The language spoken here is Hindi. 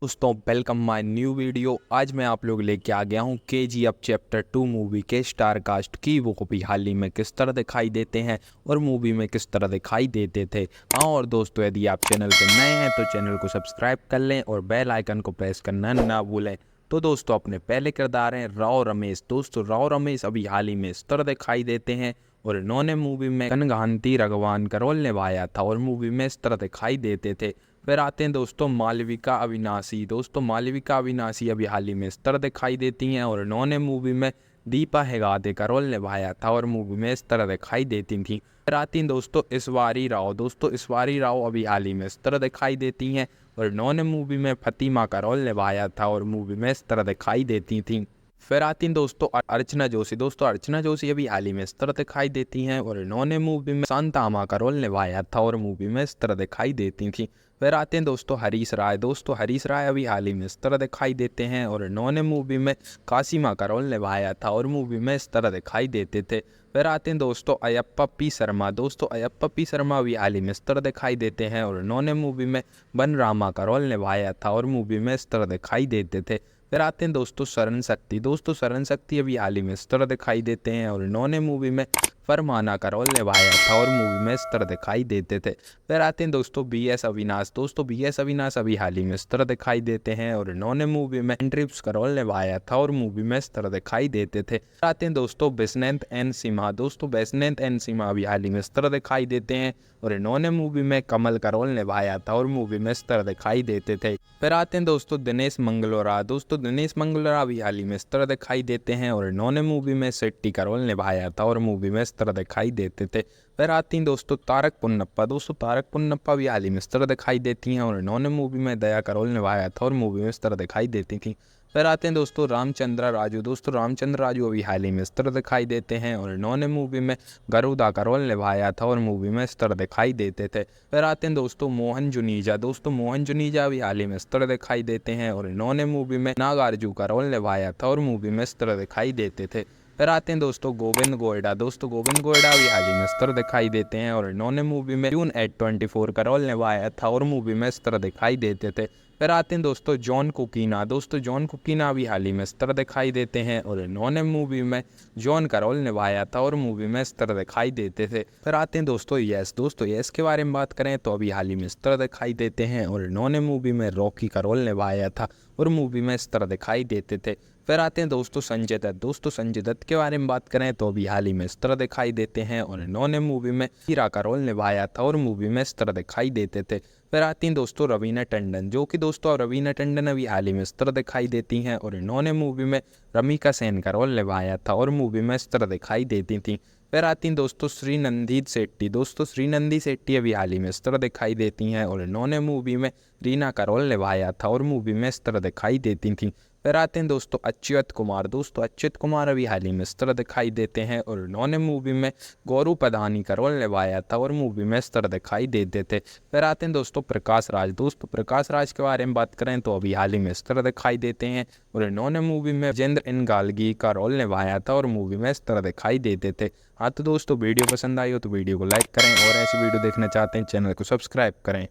दोस्तों वेलकम माय न्यू वीडियो। आज मैं आप लोग लेके आ गया हूँ KGF चैप्टर 2 मूवी के स्टार कास्ट की वो कॉपी हाल ही में किस तरह दिखाई देते हैं और मूवी में किस तरह दिखाई देते थे। हाँ, और दोस्तों यदि आप चैनल पे नए हैं तो चैनल को सब्सक्राइब कर लें और बेल आइकन को प्रेस करना ना भूलें। तो दोस्तों अपने पहले किरदार हैं राव रमेश। दोस्तों राव रमेश अभी हाल ही में इस तरह दिखाई देते हैं और इन्होंने मूवी में कनघांती रघवान का रोल निभाया था और मूवी में इस तरह दिखाई देते थे। फिर आते हैं दोस्तों मालविका अविनाशी। दोस्तों मालविका अविनाशी अभी हाल ही में इस तरह दिखाई देती हैं और इन्होंने मूवी में दीपा हेगादे का रोल निभाया था और मूवी में इस तरह दिखाई देती थी। फिर आती हैं दोस्तों ईश्वरी राव। दोस्तों ईश्वरी राव अभी हाल ही में इस तरह दिखाई देती हैं और इन्होंने मूवी में फतिमा का रोल निभाया था और मूवी में इस तरह दिखाई देती थी। फिर आती हैं दोस्तों अर्चना जोशी। दोस्तों अर्चना जोशी अभी हाल ही में इस तरह दिखाई देती हैं और इन्होंने मूवी में शांतामा का रोल निभाया था और मूवी में इस तरह दिखाई देती थी। फिर आते हैं दोस्तों हरीश राय। दोस्तों हरीश राय अभी हाल ही में इस तरह दिखाई देते हैं और इन्होंने मूवी में कासिमा का रोल निभाया था और मूवी में इस तरह दिखाई देते थे। फिर आते हैं दोस्तों अयप्पा पी शर्मा। दोस्तों अयप्पा पी शर्मा अभी हाल ही में इस तरह दिखाई देते हैं और इन्होंने मूवी में बनरामा का रोल निभाया था और मूवी में इस तरह दिखाई देते थे। फिर आते हैं दोस्तों शरण शक्ति। दोस्तों शरण शक्ति अभी हाल ही में इस तरह दिखाई देते हैं और इन्होंने मूवी में फरमाना का रोल निभाया था और मूवी में इस तरह दिखाई देते थे। फिर आते हैं दोस्तों BS अविनाश। दोस्तों BS अविनाश अभी हाल ही में इस तरह दिखाई देते हैं और इन्होंने मूवी में एंट्रिप्स का रोल निभाया था और मूवी में इस तरह दिखाई देते थे। फिर आते हैं दोस्तों वैजयंत एन सिम्हा। दोस्तों वैजयंत एन सिम्हा अभी हाल ही में इस तरह दिखाई देते हैं और इन्होंने मूवी में कमल का रोल निभाया था और मूवी में इस तरह दिखाई देते थे। फिर आते हैं दोस्तों दिनेश मंगलोरा। दोस्तों दिनेश मंगलोरा अभी हाल ही में इस तरह दिखाई देते हैं और इन्होंने मूवी में शेट्टी का रोल निभाया था और मूवी में इस तरह दिखाई देते थे। फिर आती हैं दोस्तों तारक पुन्नप्पा। दोस्तों तारक पुन्नप्पा भी हाल ही में इस तरह दिखाई देती हैं और इन्होंने मूवी में दया का रोल निभाया था और मूवी में इस तरह दिखाई देती थी। फिर आते हैं दोस्तों रामचंद्र राजू। दोस्तों रामचंद्र राजू अभी हाल ही में इस तरह दिखाई देते हैं और इन्होंने मूवी में गरुदा का रोल निभाया था और मूवी में इस तरह दिखाई देते थे। फिर आते हैं दोस्तों मोहन जुनीजा। दोस्तों मोहन जुनीजा अभी हाल ही में इस तरह दिखाई देते हैं और इन्होंने मूवी में नागार्जु का रोल निभाया था और मूवी में इस तरह दिखाई देते थे। फिर आते हैं दोस्तों गोविंद गोयडा। दोस्तों गोविंद गोयडा अभी हाल ही में इस तरह दिखाई देते हैं और इन्होंने मूवी में जून 824 का रोल निभाया था और मूवी में इस तरह दिखाई देते थे। फिर आते हैं दोस्तों जॉन कुकीना। दोस्तों जॉन कुकीना अभी हाल ही में इस तरह दिखाई देते हैं और इन्होंने मूवी में जॉन का रोल निभाया था और मूवी में इस तरह दिखाई देते थे। फिर आते हैं दोस्तों यस। दोस्तों यस के बारे में बात करें तो अभी हाल ही में इस तरह दिखाई देते हैं और इन्होंने मूवी में रॉकी का रोल निभाया था और मूवी में इस तरह दिखाई देते थे। फिर आते हैं दोस्तों संजय दत्त। दोस्तों संजय दत्त के बारे में बात करें तो अभी हाल ही में इस तरह दिखाई देते हैं और इन्होंने मूवी में हीरा का रोल निभाया था और मूवी में इस तरह दिखाई देते थे। फिर आती हैं दोस्तों रवीना टंडन, जो कि दोस्तों रवीना टंडन अभी हाल ही में इस तरह दिखाई देती हैं और इन्होंने मूवी में रमिका सेन का रोल निभाया था और मूवी में इस तरह दिखाई देती थी। फिर आती हैं दोस्तों श्रीनंदी शेट्टी। दोस्तों श्रीनंदी शेट्टी अभी हाल ही में इस तरह दिखाई देती हैं और इन्होंने मूवी में रीना का रोल निभाया था और मूवी में इस तरह दिखाई देती थी। फिर आते हैं दोस्तों अच्युत कुमार। दोस्तों अच्युत कुमार अभी हाल ही में इस तरह दिखाई देते हैं और इन्होंने मूवी में गौरू पधानी का रोल निभाया था और मूवी में इस तरह दिखाई देते थे। फिर आते हैं दोस्तों प्रकाश राज। दोस्तों प्रकाश राज के बारे में बात करें तो अभी हाल ही में इस तरह दिखाई देते हैं और इन्होंने मूवी में राजेंद्र इनगालगी का रोल निभाया था और मूवी में इस तरह दिखाई देते थे। हाँ तो दोस्तों वीडियो पसंद आई हो तो वीडियो को लाइक करें और ऐसी वीडियो देखना चाहते हैं चैनल को सब्सक्राइब करें।